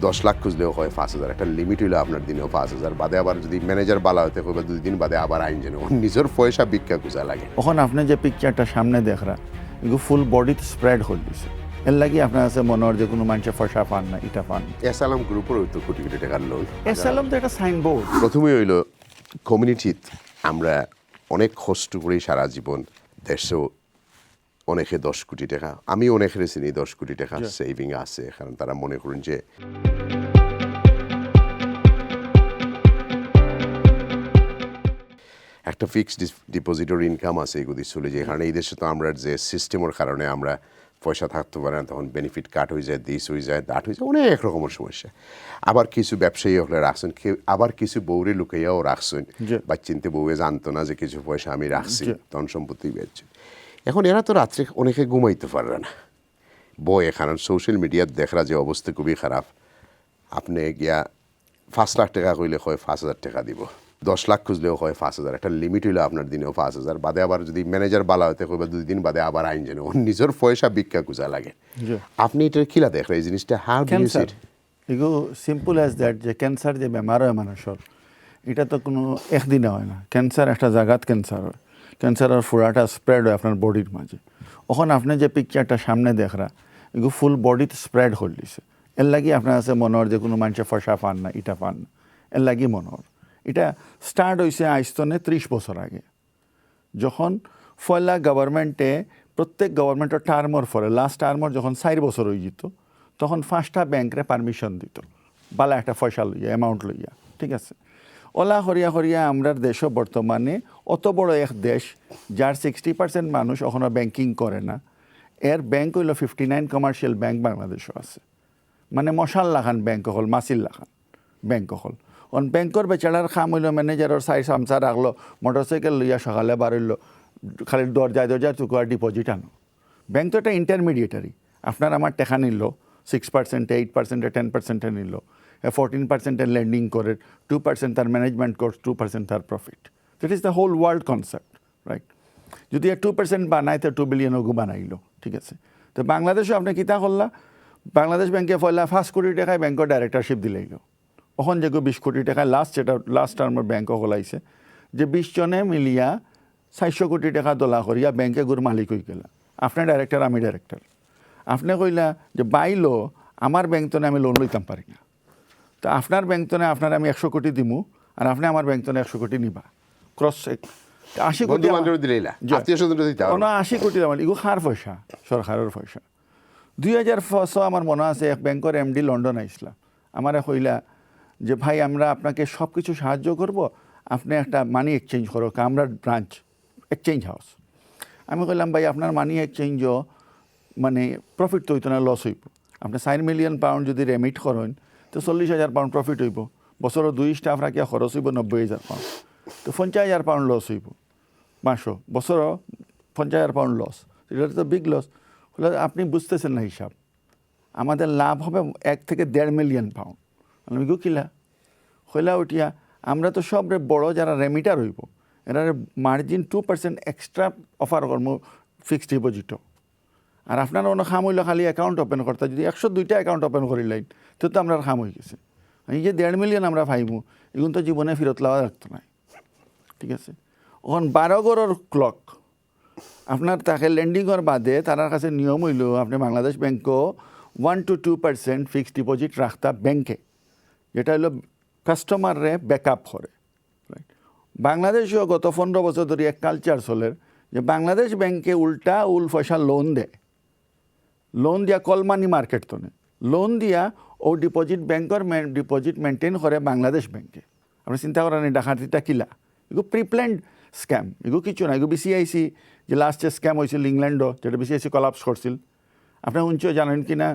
10 লাখ খুঁজলেও হয় 5,000 একটা লিমিট হইলো আপনার দিনেও 5,000 বাদে আবার যদি ম্যানেজার বালা হতে কইবা 2 দিন বাদে আবার আইন জানে নিজের পয়সা ভিক্ষা খুঁজা লাগে। তখন আপনি যে পিকচারটা সামনে দেখরা এগুলো ফুল বডিতে স্প্রেড হয়ে দিছে এর লাগি আপনার কাছে মনে হয় যে কোনো মানুষের পয়সা পান না এটা পান। এসালাম গ্রুপের তো কোটি কোটি টাকার লোন। এসালাম তো একটা সাইনবোর্ড। প্রথমেই হইলো কমিউনিটিত আমরা অনেক কষ্ট করি সারা জীবন দেশেও অনেকে 10 কোটি টাকা আমি অনেকের চিনি 10 কোটি টাকা সেভিং আছে কারণ তারা মনে করেন যে একটা ফিক্সড ডিপোজিটর ইনকাম আছে এগুলি চলে যায় কারণ এই দেশে তো আমরা যে সিস্টেমের কারণে আমরা পয়সা থাকতে পারে না তখন বেনিফিট কাট হয়ে যায় দিস হয়ে যায় দাট হয়ে যায় অনেক রকমের সমস্যা। আবার কিছু ব্যবসায়ী হলে রাখছেন আবার কিছু বউরে লুকাইয়াও রাখছেন বা চিনতে বউয়ে জানতো না যে কিছু পয়সা আমি রাখছি ধন সম্পত্তি বেরছে। এখন এরা তো রাত্রে অনেকে ঘুমাইতে পারবে না বয়ে কারণ সোশ্যাল মিডিয়ার দেখরা যে অবস্থা খুবই খারাপ। আপনি গিয়া 5 লাখ টাকা কইলে হয় 5,000 টাকা দিব 10 লাখ খুঁজলেও হয় 5,000 একটা লিমিট হইলো আপনার দিনেও 5,000 বাদে আবার যদি ম্যানেজার বালা হতে কইবা 2 দিন বাদে আবার আইন জানে নিজের পয়সা ভিক্ষা খুঁজা লাগে। আপনি এটা কিলা দেখেন এই জিনিসটা হাউ ডু ইউ সি ইট? এগুলো সিম্পল অ্যাজ দ্যাট যে ক্যান্সার যে বেমার হয় মানুষের এটা তো কোনো একদিনে হয় না। ক্যান্সার একটা জায়গাত ক্যান্সার হয় ক্যান্সারের ফুরাটা স্প্রেড হয় আপনার বডির মাঝে। ওখানে আপনি যে পিকচারটা সামনে দেখরা এগুলো ফুল বডিতে স্প্রেড হয়ে দিছে এর লাগি আপনার কাছে মনে হয় যে কোনো মানুষের পয়সা পান না এটা পান না এর লাগি মনে হয়। এটা স্টার্ট হয়েছে আইস্তনে 30 বছর আগে যখন ফয়লা গভর্নমেন্টে প্রত্যেক গভর্নমেন্টের টার্মর ফলে লাস্ট টার্মর যখন 4 বছর হয়ে যেত তখন 5টা ব্যাংকরে পারমিশন দিত বালা একটা পয়সা লইয়া অ্যামাউন্ট লইয়া ঠিক আছে। ওলা হরিয়া হরিয়া আমরা দেশও বর্তমানে অত বড় এক দেশ যার 60% মানুষ এখনও ব্যাংকিং করে না এর ব্যাংক হইল 59 কমার্শিয়াল ব্যাংক বাংলাদেশও আছে মানে মশাল লাখান ব্যাংক হল মাসিল লাখান ব্যাংক হল অন ব্যাংকর বেচারার খাম হইল ম্যানেজারের সাইড সামসা রাখলো মোটরসাইকেল লইয়া সকালে বাড়িল খালি দরজায় চুকুয়ার ডিপোজিট আনো। ব্যাংক তো একটা ইন্টারমিডিয়েটারি আপনার আমার টাকা নিল 6%, 8%, 10% নিল 14% লেন্ডিং করে 2% তার ম্যানেজমেন্ট কোর্স 2% তার profit. That is the whole world concept right. যদি 2% বানায় তো 2 বিলিয়ন ওগু বানাইলো ঠিক আছে। তো বাংলাদেশও আপনি কিতা করলা বাংলাদেশ ব্যাংকে ফয়লা 5 কোটি টাকায় ব্যাংকের ডাইরেক্টরশিপ দিলাইল ওখন যে 20 কোটি টাকায় লাস্ট টার্মের ব্যাংক হলাইছে যে 20 জনে মিলিয়া 400 কোটি টাকা দোলা করিয়া ব্যাংকে গুর মালিক হয়ে গেলা আপনার ডাইরেক্টর আমি ডাইরেক্টর আপনি কইলা যে বাইলো আমার ব্যাংক তো আমি লোন লইতাম পারি না তো আপনার ব্যাংক তো আপনার আমি 100 কোটি দিমু আর আপনি আমার ব্যাংক তো 100 কোটি নিবা ক্রস 80 কোটি 80 কোটি আমার এগুলো কার পয়সা সরকারের পয়সা। 2004 আমার মনে আছে এক ব্যাংকের এমডি লন্ডন আইসলা আমার কইলা যে ভাই আমরা আপনাকে সব কিছু সাহায্য করব আপনি একটা মানি এক্সচেঞ্জ করো আমরা ব্রাঞ্চ এক্সচেঞ্জ হাউস। আমি কইলাম ভাই আপনার মানি এক্সচেঞ্জও মানে প্রফিট তো হইতো না লস হইব আপনি 4 মিলিয়ন পাউন্ড যদি রেমিট করেন তো 40,000 পাউন্ড প্রফিট হইব বছরও 2 স্টাফ রাখিয়া খরচ হইব 90,000 পাউন্ড তো 50,000 পাউন্ড লস হইব মাসও বছরও 50,000 পাউন্ড লস এটা তো বিগ লস। আপনি বুঝতেছেন না হিসাব আমাদের লাভ হবে 1 থেকে 1.5 মিলিয়ন পাউন্ড। আমি গো কিলা হইলা উঠিয়া আমরা তো সব বড় যারা রেমিটার হইব এরা মার্জিন 2% এক্সট্রা অফার করবো ফিক্সড ডিপোজিটও আর আপনার অন্য খাম হইল খালি অ্যাকাউন্ট ওপেন করতে যদি 102টা অ্যাকাউন্ট ওপেন করিলেন তো তো আমরা খাম হয়ে গেছে এই যে 1.5 মিলিয়ন আমরা পাইবো এগুলো তো জীবনে ফেরত লওয়া রাখতো নাই ঠিক আছে। ওখান 12 গড়ের ক্লক আপনার তাকে ল্যান্ডিংয়ের বাদে তার কাছে নিয়ম হইল আপনি বাংলাদেশ ব্যাংকও 1 to 2% ফিক্সড ডিপোজিট রাখতা ব্যাংকে যেটা হলো কাস্টমাররে ব্যাকআপ করে রাইট। বাংলাদেশেও গত 15 বছর ধরে এক কালচার চলের যে বাংলাদেশ ব্যাংকে উল্টা পয়সা লোন দেয় লোন দিয়া কলমানি মার্কেট তো নেই লোন দিয়া ও ডিপোজিট ব্যাংকের ডিপোজিট মেনটেন করে বাংলাদেশ ব্যাংকে। আপনি চিন্তা করেন ডাকাতিটা কিলা এগুলো প্রিপ্ল্যান্ড স্ক্যাম এগুলো কিছু না এগুলো বিসিআইসি যে লাস্টে স্ক্যাম হয়েছিল ইংল্যান্ডও যেটা বিসিআইসি কলাপস করছিল আপনি উঞ্চও জানেন কি না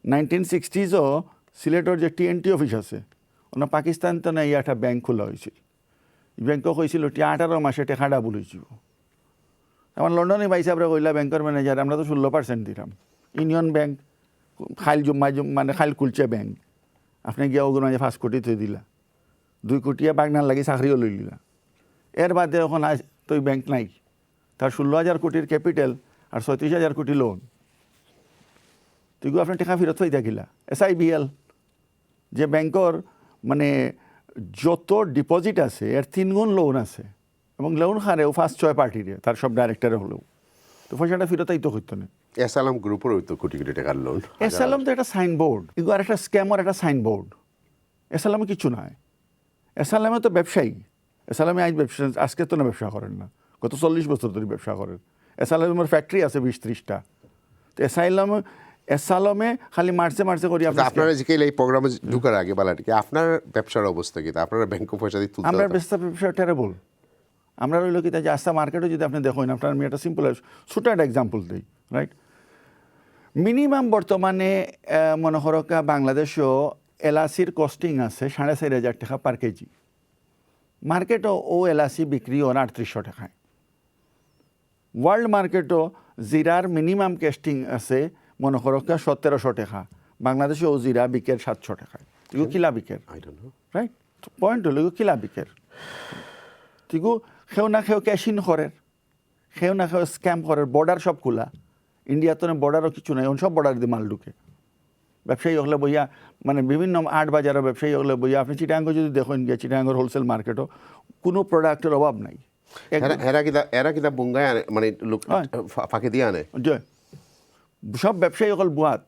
1960sও সিলেটের যে TNT অফিস আছে ওনা পাকিস্তান তো না একটা ব্যাংক খোলা হয়েছিল ব্যাংকও হয়েছিল 18 মাসে টেকাটা বলেছিল আমার লন্ডনে ভাই সাহেবরা কইলা ব্যাংকের ম্যানেজার আমরা তো 16% দিলাম ইউনিয়ন ব্যাংক খাইল মানে খাইল কুলচে ব্যাংক আপনি গিয়া ওগুলো 5 কোটি থই দিলা 2 কোটিয়া বাগনার লাগি চাকরিও লই লিলা এর বাদে এখন তো ব্যাংক নাই তার 16,000 কোটির ক্যাপিটাল আর 36,000 কোটি লোন তুই আপনার টাকা ফেরত পাই থাকিলা SIBL যে ব্যাংকর মানে যত ডিপোজিট আছে এর 3 গুণ লোন আছে এবং লোন হারেও 5-6 পার্টিরে তার সব ডাইরেক্টরে হলেও তো পয়সাটা ফেরতাই তো হইতো না। এসালাম গ্রুপেরও তো কোটি কোটি টাকার লোন। এসালাম তো একটা সাইনবোর্ড, এগুলো আর একটা স্ক্যামার, একটা সাইনবোর্ড। এসালামে কিছু নাই। এসালামে তো ব্যবসায়ী। এসালামে আজকে তো না ব্যবসা করেন না, গত 40 বছর ধরে ব্যবসা করেন। এসালামের ফ্যাক্টরি আছে 20-30টা। তো এসালামে খালি মার্চে করি। আপনারা যে এই প্রোগ্রামে ঢুকার আগে বেলাটা কি আপনার ব্যবসার অবস্থা কি? আপনারা ব্যাংক পয়সা দিয়ে তুলতে আমরা ব্যবসা টেরেবল। আমরা রইল কি যে আস্তা মার্কেটে যদি আপনি দেখেন, আপনার আমি একটা সিম্পল ছোটো একটা এক্সাম্পল দিই, রাইট? মিনিমাম বর্তমানে মনে হরকা বাংলাদেশও এলাচির কস্টিং আছে 4,500 টাকা পার কেজি। মার্কেটও ও এলাচি বিক্রি হয় 3800 টাকায়। ওয়ার্ল্ড মার্কেটও জিরার মিনিমাম কস্টিং আছে মনে হরকা 1700 টাকা। বাংলাদেশে ও জিরা বিকের 700 টাকায়। এগুলো কিলা বিকের, রাইট? পয়েন্ট হলো এগুলো কিলা বিকের। ঠিক সেও না সেও ক্যাশিন করের, সেও না সেও স্ক্যাম করের। বর্ডার সব খোলা, ইন্ডিয়া তো বর্ডারও কিছু নাই, সব বর্ডার দিয়ে মাল ঢুকে। ব্যবসায়ী হলে বইয়া মানে বিভিন্ন আট বাজারের ব্যবসায়ী হলে বইয়া আপনি চিটাঙ্গ যদি দেখেন গিয়ে চিটাঙ্গর হোলসেল মার্কেটও কোনো প্রোডাক্টের অভাব নাই। এরা কিতা বুঙ্গায় আনে, মানে লোক ফাঁকে দিয়ে আনে। সব ব্যবসায়ী হল বুয়াত।